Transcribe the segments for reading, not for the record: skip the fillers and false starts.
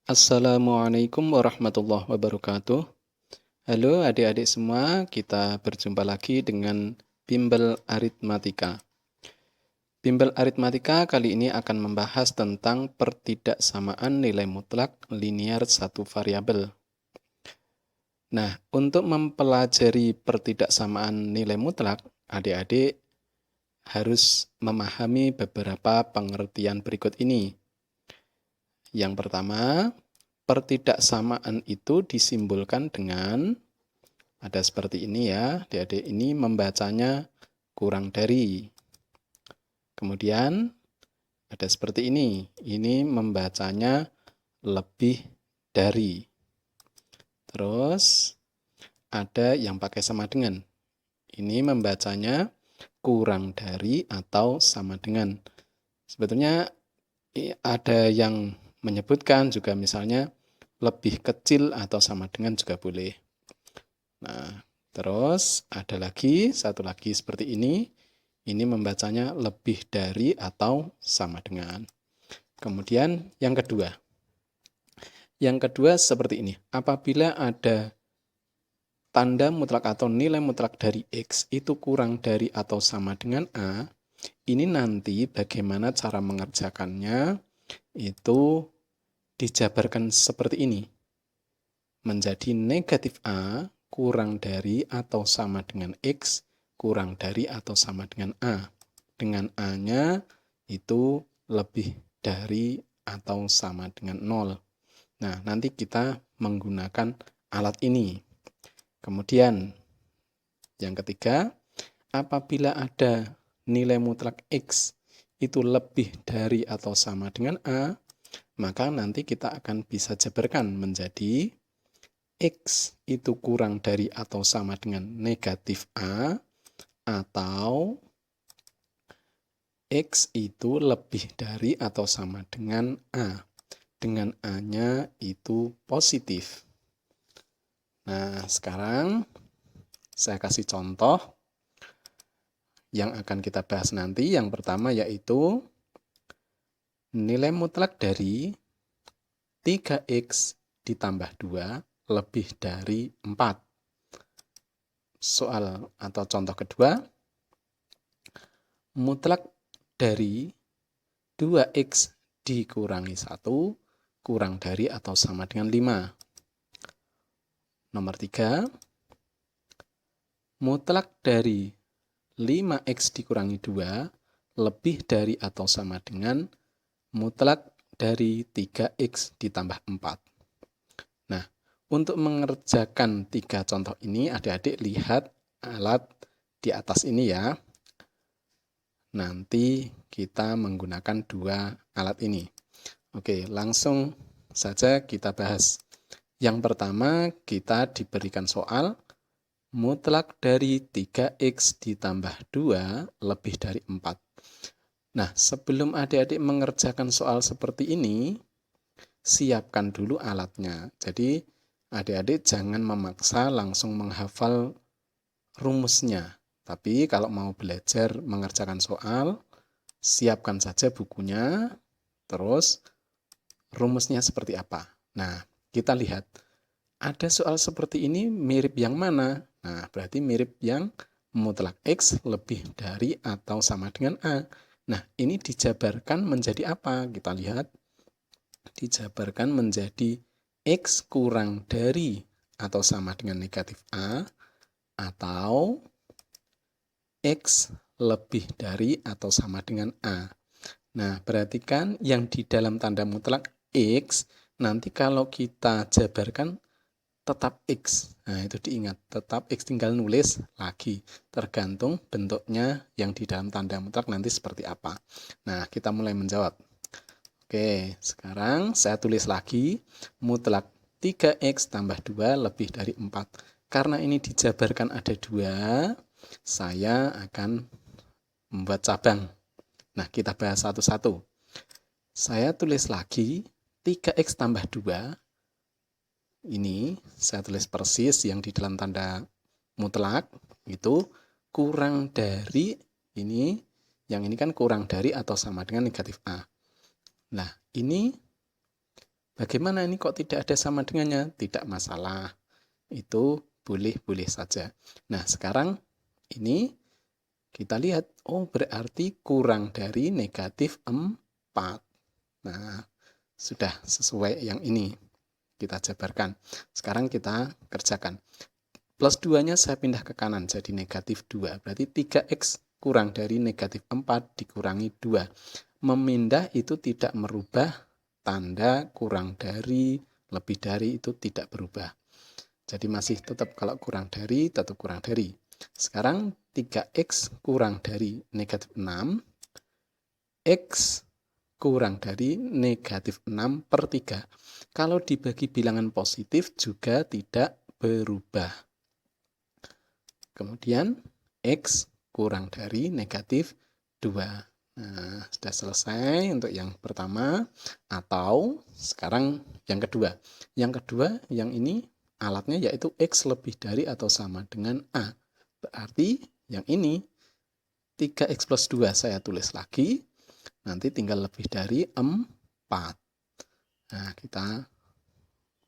Assalamualaikum warahmatullahi wabarakatuh. Halo adik-adik semua, kita berjumpa lagi dengan Bimbel Aritmatika. Bimbel Aritmatika kali ini akan membahas tentang pertidaksamaan nilai mutlak linear satu variabel. Nah, untuk mempelajari pertidaksamaan nilai mutlak, adik-adik harus memahami beberapa pengertian berikut ini. Yang pertama, pertidaksamaan itu disimbolkan dengan ada seperti ini ya, adik-adik ini membacanya kurang dari. Kemudian ada seperti ini membacanya lebih dari. Terus ada yang pakai sama dengan. Ini membacanya kurang dari atau sama dengan. Sebetulnya ada yang menyebutkan juga misalnya lebih kecil atau sama dengan juga boleh. Nah, terus ada lagi, satu lagi seperti ini. Ini membacanya lebih dari atau sama dengan. Kemudian yang kedua. Yang kedua seperti ini. Apabila ada tanda mutlak atau nilai mutlak dari X itu kurang dari atau sama dengan A, ini nanti bagaimana cara mengerjakannya itu dijabarkan seperti ini. Menjadi negatif A kurang dari atau sama dengan X kurang dari atau sama dengan A. Dengan A-nya itu lebih dari atau sama dengan 0. Nah, nanti kita menggunakan alat ini. Kemudian, yang ketiga, apabila ada nilai mutlak X itu lebih dari atau sama dengan A, maka nanti kita akan bisa jabarkan menjadi X itu kurang dari atau sama dengan negatif A, atau X itu lebih dari atau sama dengan A. Dengan A-nya itu positif. Nah, sekarang saya kasih contoh yang akan kita bahas nanti. Yang pertama yaitu nilai mutlak dari 3X ditambah 2 lebih dari 4. Soal atau contoh kedua, mutlak dari 2X dikurangi 1 kurang dari atau sama dengan 5. Nomor 3, mutlak dari 5X dikurangi 2 lebih dari atau sama dengan mutlak dari 3X ditambah 4. Nah, untuk mengerjakan 3 contoh ini, adik-adik lihat alat di atas ini ya. Nanti kita menggunakan 2 alat ini. Oke, langsung saja kita bahas. Yang pertama, kita diberikan soal mutlak dari 3X ditambah 2 lebih dari 4. Nah, sebelum adik-adik mengerjakan soal seperti ini, siapkan dulu alatnya. Jadi, adik-adik jangan memaksa langsung menghafal rumusnya. Tapi kalau mau belajar mengerjakan soal, siapkan saja bukunya, terus rumusnya seperti apa. Nah, kita lihat. Ada soal seperti ini mirip yang mana? Nah, berarti mirip yang mutlak X lebih dari atau sama dengan A. Nah, ini dijabarkan menjadi apa? Kita lihat. Dijabarkan menjadi X kurang dari atau sama dengan negatif A, atau X lebih dari atau sama dengan A. Nah, perhatikan yang di dalam tanda mutlak X, nanti kalau kita jabarkan tetap X. Nah, itu diingat, tetap X tinggal nulis lagi. Tergantung bentuknya yang di dalam tanda mutlak nanti seperti apa. Nah, kita mulai menjawab. Oke, sekarang saya tulis lagi mutlak 3X tambah 2 lebih dari 4. Karena ini dijabarkan ada 2, saya akan membuat cabang. Nah, kita bahas satu-satu. Saya tulis lagi 3X tambah 2. Ini saya tulis persis yang di dalam tanda mutlak itu kurang dari ini, yang ini kan kurang dari atau sama dengan negatif A. Nah, ini Bagaimana ini kok tidak ada sama dengannya? Tidak masalah. Itu boleh-boleh saja. Nah, sekarang ini kita lihat, oh berarti kurang dari negatif 4. Nah, sudah sesuai yang ini. Kita jabarkan. Sekarang kita kerjakan. Plus 2-nya saya pindah ke kanan jadi negatif 2. Berarti 3x kurang dari negatif 4 dikurangi 2. Memindah itu tidak merubah tanda kurang dari, lebih dari itu tidak berubah. Jadi masih tetap kalau kurang dari, tetap kurang dari. Sekarang 3x kurang dari negatif 6. X kurang dari negatif 6 per 3. Kalau dibagi bilangan positif juga tidak berubah. Kemudian X kurang dari negatif 2. Nah, sudah selesai untuk yang pertama. Atau sekarang yang kedua. Yang kedua, yang ini alatnya yaitu X lebih dari atau sama dengan A. Berarti yang ini 3X plus 2 saya tulis lagi. Nanti tinggal lebih dari 4. Nah, kita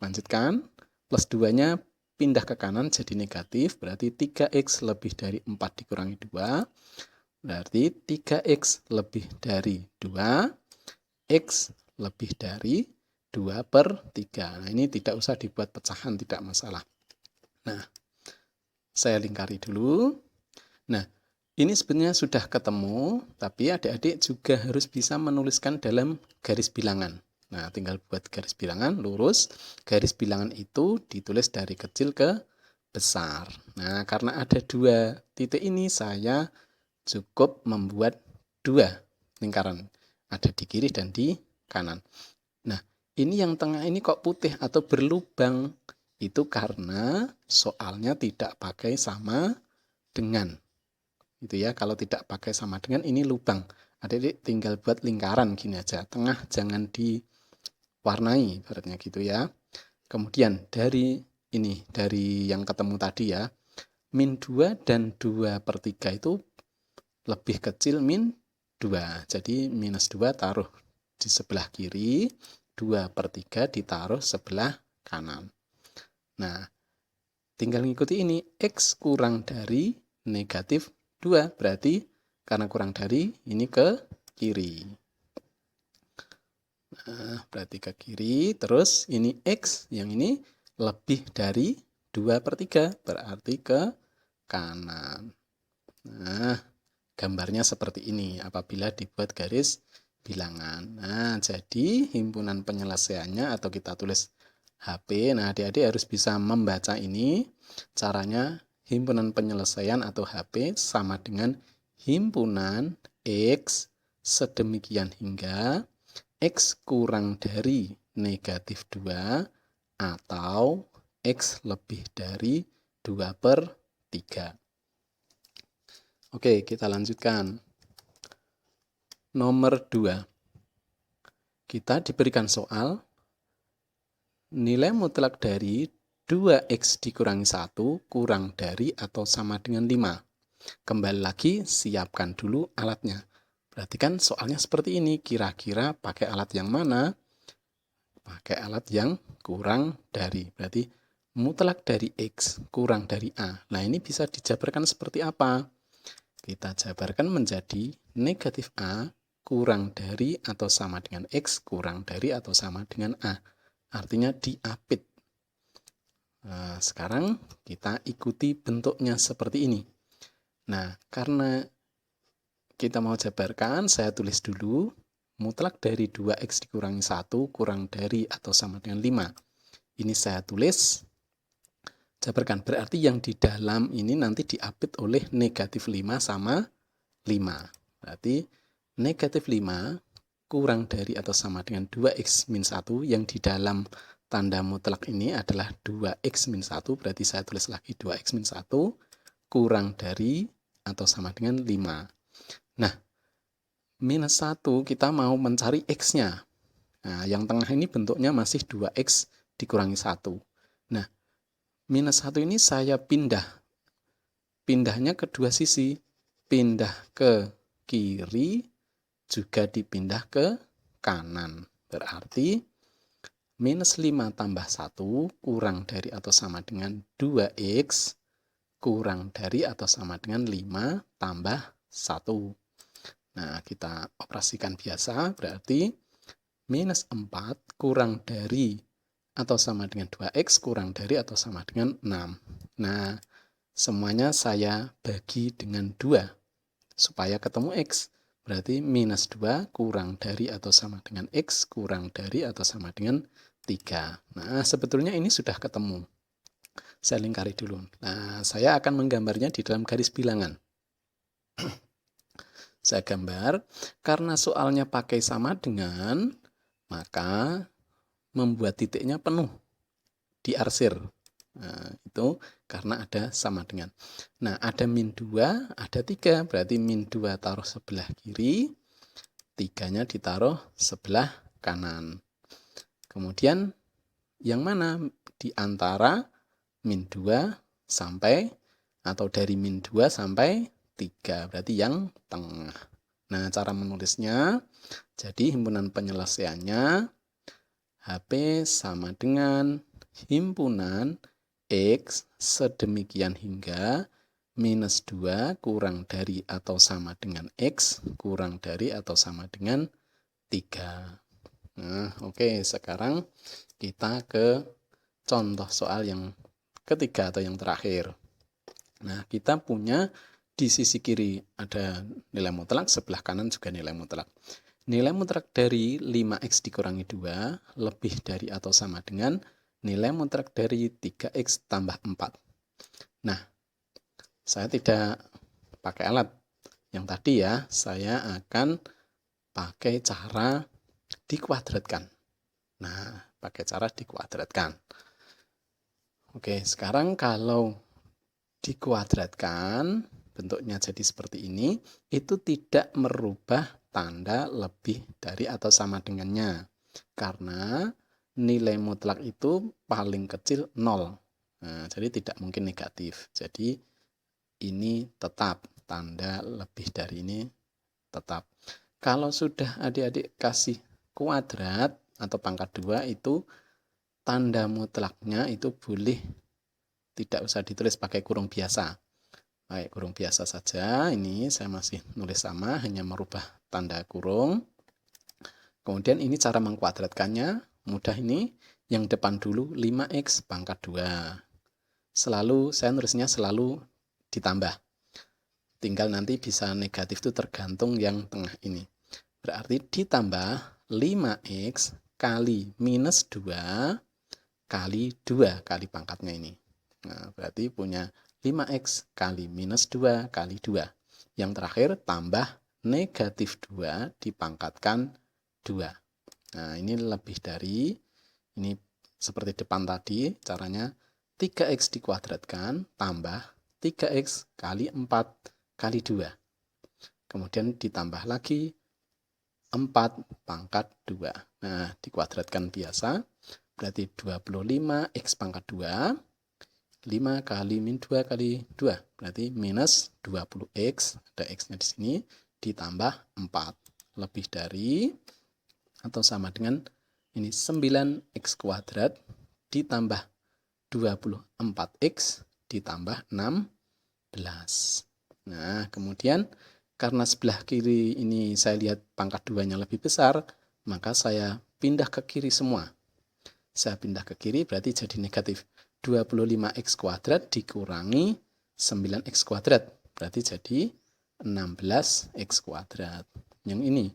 lanjutkan. Plus 2-nya pindah ke kanan jadi negatif, berarti 3x lebih dari 4 dikurangi 2, berarti 3x lebih dari 2, x lebih dari 2 per 3. Nah, ini tidak usah dibuat pecahan, tidak masalah. Nah, saya lingkari dulu. Nah, ini sebenarnya sudah ketemu, tapi adik-adik juga harus bisa menuliskan dalam garis bilangan. Nah, tinggal buat garis bilangan, lurus. Garis bilangan itu ditulis dari kecil ke besar. Nah, karena ada 2 titik ini, saya cukup membuat 2 lingkaran. Ada di kiri dan di kanan. Nah, ini yang tengah ini kok putih atau berlubang? Itu karena soalnya tidak pakai sama dengan. Itu ya, kalau tidak pakai sama dengan ini lubang. Adik-adik tinggal buat lingkaran gini aja. Tengah jangan diwarnai, ibaratnya gitu ya. Kemudian dari ini, dari yang ketemu tadi ya, min 2 dan 2 per 3 itu lebih kecil min 2. Jadi minus 2 taruh di sebelah kiri, 2 per 3 ditaruh sebelah kanan. Nah, tinggal ngikuti ini, X kurang dari negatif 2, berarti karena kurang dari, ini ke kiri. Nah, berarti ke kiri, terus ini X, yang ini lebih dari 2 per 3, berarti ke kanan. Nah, gambarnya seperti ini apabila dibuat garis bilangan. Nah, jadi himpunan penyelesaiannya atau kita tulis HP. Nah, adik-adik harus bisa membaca ini. Caranya himpunan penyelesaian atau HP sama dengan himpunan X sedemikian hingga X kurang dari negatif 2 atau X lebih dari 2 per 3. Oke, kita lanjutkan. Nomor 2. Kita diberikan soal nilai mutlak dari 2x dikurangi 1 kurang dari atau sama dengan 5. Kembali lagi, siapkan dulu alatnya. Berarti kan soalnya seperti ini, kira-kira pakai alat yang mana? Pakai alat yang kurang dari. Berarti mutlak dari X kurang dari A. Nah, ini bisa dijabarkan seperti apa? Kita jabarkan menjadi negatif A kurang dari atau sama dengan X kurang dari atau sama dengan A. Artinya diapit. Nah, sekarang kita ikuti bentuknya seperti ini. Nah, karena kita mau jabarkan, saya tulis dulu mutlak dari 2x dikurangi 1 kurang dari atau sama dengan 5. Ini saya tulis, jabarkan. Berarti yang di dalam ini nanti diapit oleh negatif 5 sama 5. Berarti negatif 5 kurang dari atau sama dengan 2x min 1. Yang di dalam tanda mutlak ini adalah 2x min 1. Berarti saya tulis lagi 2x min 1 kurang dari atau sama dengan 5. Nah, minus 1 kita mau mencari x-nya. Nah, yang tengah ini bentuknya masih 2x dikurangi 1. Nah, minus 1 ini saya pindah. Pindahnya ke dua sisi. Pindah ke kiri, juga dipindah ke kanan. Berarti minus 5 tambah 1 kurang dari atau sama dengan 2x kurang dari atau sama dengan 5 tambah 1. Nah, kita operasikan biasa, berarti minus 4 kurang dari atau sama dengan 2x kurang dari atau sama dengan 6. Nah, semuanya saya bagi dengan 2 supaya ketemu x. Berarti minus 2 kurang dari atau sama dengan x kurang dari atau sama dengan 3. Nah, sebetulnya ini sudah ketemu. Saya lingkari dulu. Nah, saya akan menggambarnya di dalam garis bilangan. Saya gambar, karena soalnya pakai sama dengan, maka membuat titiknya penuh, diarsir. Nah, itu karena ada sama dengan. Nah, ada min 2, ada 3, berarti min 2 taruh sebelah kiri, 3-nya ditaruh sebelah kanan. Kemudian, yang mana di antara min 2 sampai, atau dari min 2 sampai 3, berarti yang tengah. Nah, cara menulisnya, jadi himpunan penyelesaiannya, HP sama dengan himpunan X sedemikian hingga minus 2 kurang dari atau sama dengan X kurang dari atau sama dengan 3. Nah, oke, sekarang kita ke contoh soal yang ketiga atau yang terakhir. Nah, kita punya di sisi kiri ada nilai mutlak, sebelah kanan juga nilai mutlak. Nilai mutlak dari 5x dikurangi 2 lebih dari atau sama dengan nilai mutlak dari 3x tambah 4. Nah, saya tidak pakai alat. Yang tadi ya, saya akan pakai cara dikuadratkan. Nah, pakai cara dikuadratkan. Oke, sekarang kalau dikuadratkan, bentuknya jadi seperti ini, itu tidak merubah tanda lebih dari atau sama dengannya. Karena nilai mutlak itu paling kecil 0. Nah, jadi tidak mungkin negatif. Jadi ini tetap, tanda lebih dari ini tetap. Kalau sudah adik-adik kasih kuadrat atau pangkat 2 itu tanda mutlaknya itu boleh tidak usah ditulis pakai kurung biasa. Pakai kurung biasa saja. Ini saya masih nulis sama, hanya merubah tanda kurung. Kemudian ini cara mengkuadratkannya. Mudah ini. Yang depan dulu 5x pangkat 2. Selalu, saya nulisnya selalu ditambah. Tinggal nanti bisa negatif itu tergantung yang tengah ini. Berarti ditambah 5x kali minus 2 kali 2 kali pangkatnya ini. Nah, berarti punya 5x kali minus 2 kali 2. Yang terakhir tambah negatif 2 dipangkatkan 2. Nah, ini lebih dari, ini seperti depan tadi, caranya 3x dikuadratkan tambah 3x kali 4 kali 2. Kemudian ditambah lagi 4 pangkat 2. Nah, dikuadratkan biasa, berarti 25x pangkat 2. 5 kali min 2 kali 2, berarti minus 20x, ada x-nya di sini, ditambah 4. Lebih dari atau sama dengan ini 9x kuadrat ditambah 24x ditambah 16. Nah, kemudian karena sebelah kiri ini saya lihat pangkat 2-nya lebih besar, maka saya pindah ke kiri semua. Saya pindah ke kiri berarti jadi negatif. 25x kuadrat dikurangi 9x kuadrat. Berarti jadi 16x kuadrat. Yang ini,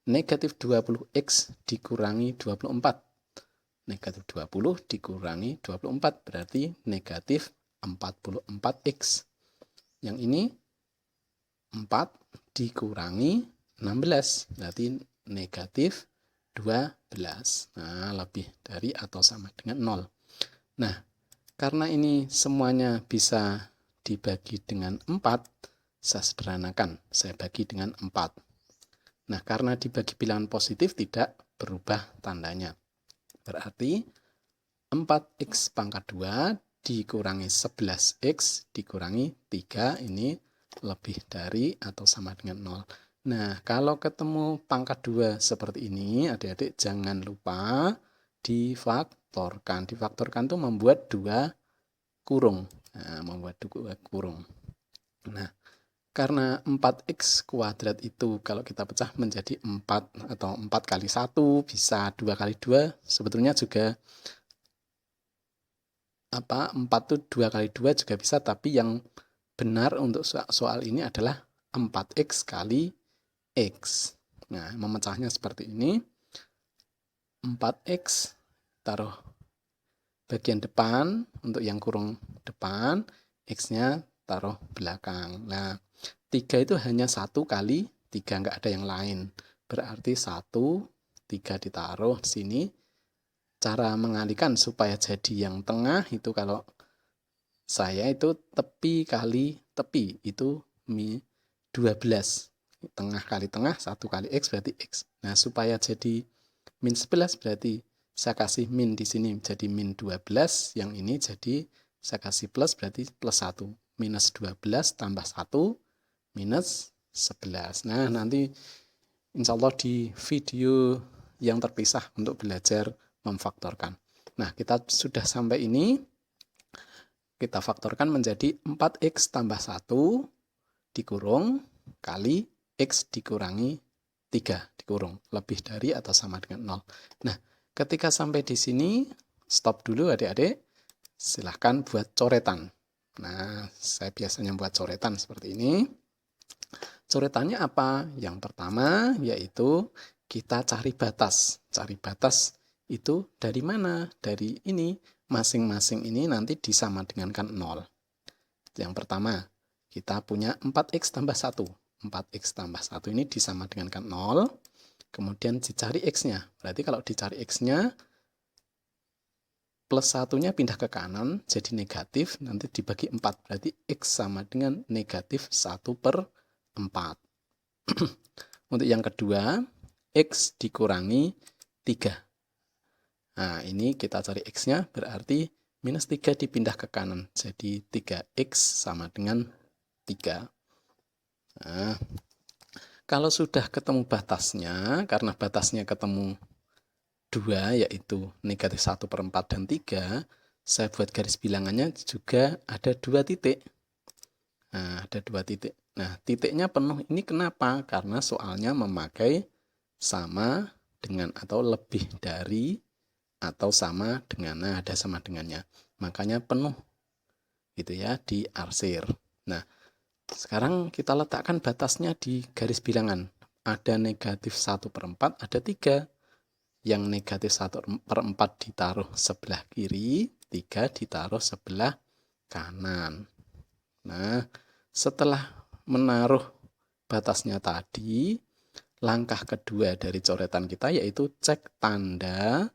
negatif 20x dikurangi 24. Negatif 20 dikurangi 24, berarti negatif 44x. Yang ini, 4 dikurangi 16, berarti negatif 12. Nah, lebih dari atau sama dengan 0. Nah, karena ini semuanya bisa dibagi dengan 4, saya sederhanakan, saya bagi dengan 4. Nah, karena dibagi bilangan positif tidak berubah tandanya. Berarti 4x pangkat 2 dikurangi 11x dikurangi 3, ini lebih dari atau sama dengan 0. Nah, kalau ketemu pangkat 2 seperti ini, adik-adik jangan lupa difaktorkan. Difaktorkan itu membuat dua kurung. Nah, karena 4x kuadrat itu kalau kita pecah menjadi 4 atau 4 kali 1 bisa 2 kali 2, sebetulnya juga 4 itu 2 kali 2 juga bisa, tapi yang benar untuk soal ini adalah 4x kali x. Nah, memecahnya seperti ini. 4x taruh bagian depan untuk yang kurung depan, x-nya taruh belakang. Nah, 3 itu hanya 1 kali 3, nggak ada yang lain. Berarti 1, 3 ditaruh di sini. Cara mengalihkan supaya jadi yang tengah itu kalau saya itu tepi kali tepi itu 12. Tengah kali tengah 1 kali x berarti x. Nah, supaya jadi min 11 berarti saya kasih min di sini jadi min 12, yang ini jadi saya kasih plus berarti plus 1. Minus 12 tambah 1 minus 11. Nah, nanti insya Allah di video yang terpisah untuk belajar memfaktorkan. Nah, kita sudah sampai ini. Kita faktorkan menjadi 4x tambah 1 dikurung kali x dikurangi 3 dikurung. Lebih dari atau sama dengan 0. Nah, ketika sampai di sini, stop dulu adik-adik. Silahkan buat coretan. Nah, saya biasanya buat coretan seperti ini. Coretannya apa? Yang pertama yaitu kita cari batas. Cari batas itu dari mana? Dari ini. Masing-masing ini nanti disama dengankan 0. Yang pertama, kita punya 4x tambah 1. 4x tambah 1 ini disama dengankan 0. Kemudian dicari x-nya. Berarti kalau dicari x-nya, plus 1-nya pindah ke kanan, jadi negatif, nanti dibagi 4. Berarti x sama dengan negatif 1/4. Untuk yang kedua, x dikurangi 3. Nah, ini kita cari x-nya, berarti minus 3 dipindah ke kanan. Jadi 3x sama dengan 3. Nah, kalau sudah ketemu batasnya, karena batasnya ketemu 2, yaitu negatif 1/4 dan 3, saya buat garis bilangannya juga ada 2 titik. Nah, ada 2 titik. Nah, titiknya penuh ini kenapa? Karena soalnya memakai sama dengan atau lebih dari atau sama dengan. Nah, ada sama dengannya. Makanya penuh gitu ya, diarsir. Nah, sekarang kita letakkan batasnya di garis bilangan. Ada negatif 1/4, ada 3. Yang negatif 1/4 ditaruh sebelah kiri, 3 ditaruh sebelah kanan. Nah, setelah menaruh batasnya tadi, langkah kedua dari coretan kita yaitu cek tanda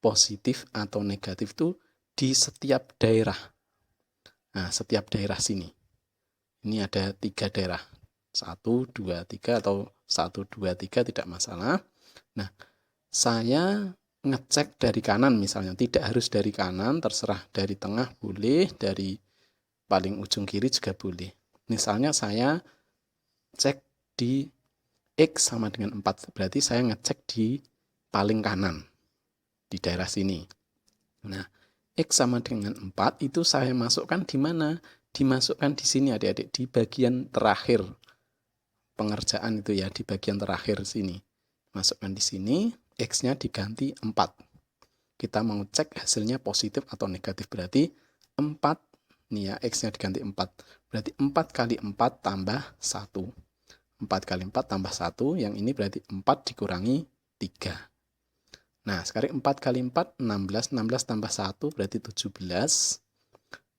positif atau negatif itu di setiap daerah. Nah, setiap daerah sini. Ini ada 3 daerah. 1, 2, 3 atau 1, 2, 3 tidak masalah. Nah, saya ngecek dari kanan misalnya. Tidak harus dari kanan, terserah dari tengah boleh, dari paling ujung kiri juga boleh. Misalnya saya cek di X sama dengan 4, berarti saya ngecek di paling kanan, di daerah sini. Nah, X sama dengan 4 itu saya masukkan di mana? Dimasukkan di sini adik-adik, di bagian terakhir pengerjaan itu ya, di bagian terakhir sini. Masukkan di sini, X-nya diganti 4. Kita mau cek hasilnya positif atau negatif, berarti 4. Nih ya, X-nya diganti 4. Berarti 4 kali 4 tambah 1. 4 kali 4 tambah 1. Yang ini berarti 4 dikurangi 3. Nah, sekarang 4 kali 4, 16. 16 tambah 1 berarti 17.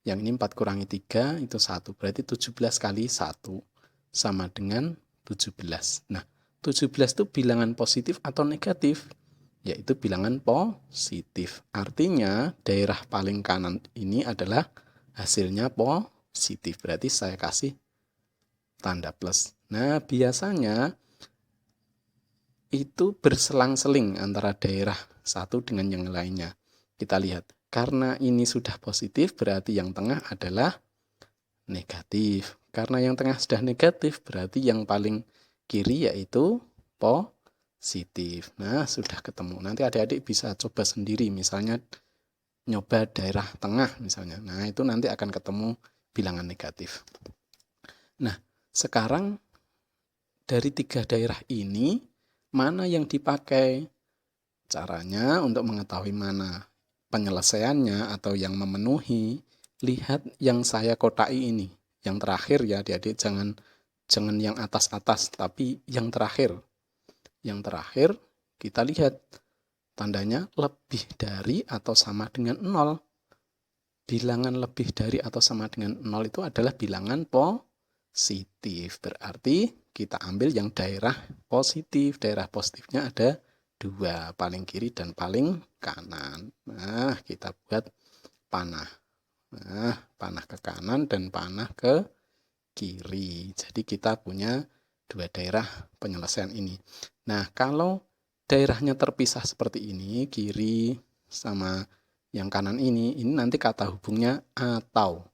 Yang ini 4 kurangi 3, itu 1. Berarti 17 kali 1 sama dengan 17. Nah, 17 itu bilangan positif atau negatif? Yaitu bilangan positif. Artinya, daerah paling kanan ini adalah hasilnya positif. Berarti saya kasih tanda plus. Nah, biasanya itu berselang-seling antara daerah satu dengan yang lainnya. Kita lihat. Karena ini sudah positif, berarti yang tengah adalah negatif. Karena yang tengah sudah negatif, berarti yang paling kiri yaitu positif. positif. Nah, sudah ketemu. Nanti adik-adik bisa coba sendiri, misalnya nyoba daerah tengah misalnya. Nah, itu nanti akan ketemu bilangan negatif. Nah, sekarang dari 3 daerah ini, mana yang dipakai? Caranya untuk mengetahui mana penyelesaiannya atau yang memenuhi, lihat yang saya kotai ini. Yang terakhir ya adik-adik, jangan yang atas-atas, tapi yang terakhir. Yang terakhir kita lihat tandanya lebih dari atau sama dengan 0. Bilangan lebih dari atau sama dengan 0 itu adalah bilangan positif. Berarti kita ambil yang daerah positif. Daerah positifnya ada 2, paling kiri dan paling kanan. Nah, kita buat panah. Nah, panah ke kanan dan panah ke kiri. Jadi kita punya 2 daerah penyelesaian ini. Nah, kalau daerahnya terpisah seperti ini, kiri sama yang kanan ini nanti kata hubungnya atau.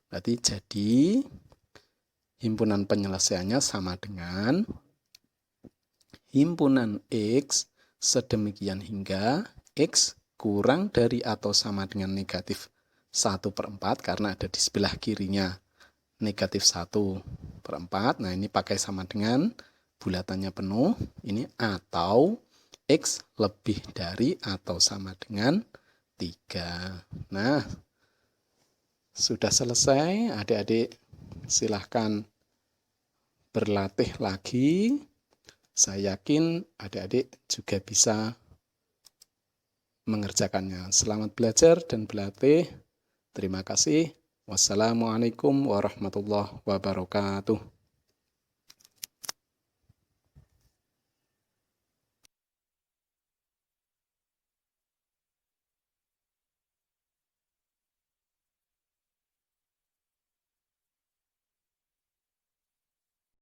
Berarti jadi himpunan penyelesaiannya sama dengan himpunan X sedemikian hingga X kurang dari atau sama dengan negatif 1/4 karena ada di sebelah kirinya negatif 1/4. Nah, ini pakai sama dengan bulatannya penuh. Ini atau X lebih dari atau sama dengan 3. Nah, sudah selesai. Adik-adik silahkan berlatih lagi. Saya yakin adik-adik juga bisa mengerjakannya. Selamat belajar dan berlatih. Terima kasih. Wassalamualaikum warahmatullahi wabarakatuh.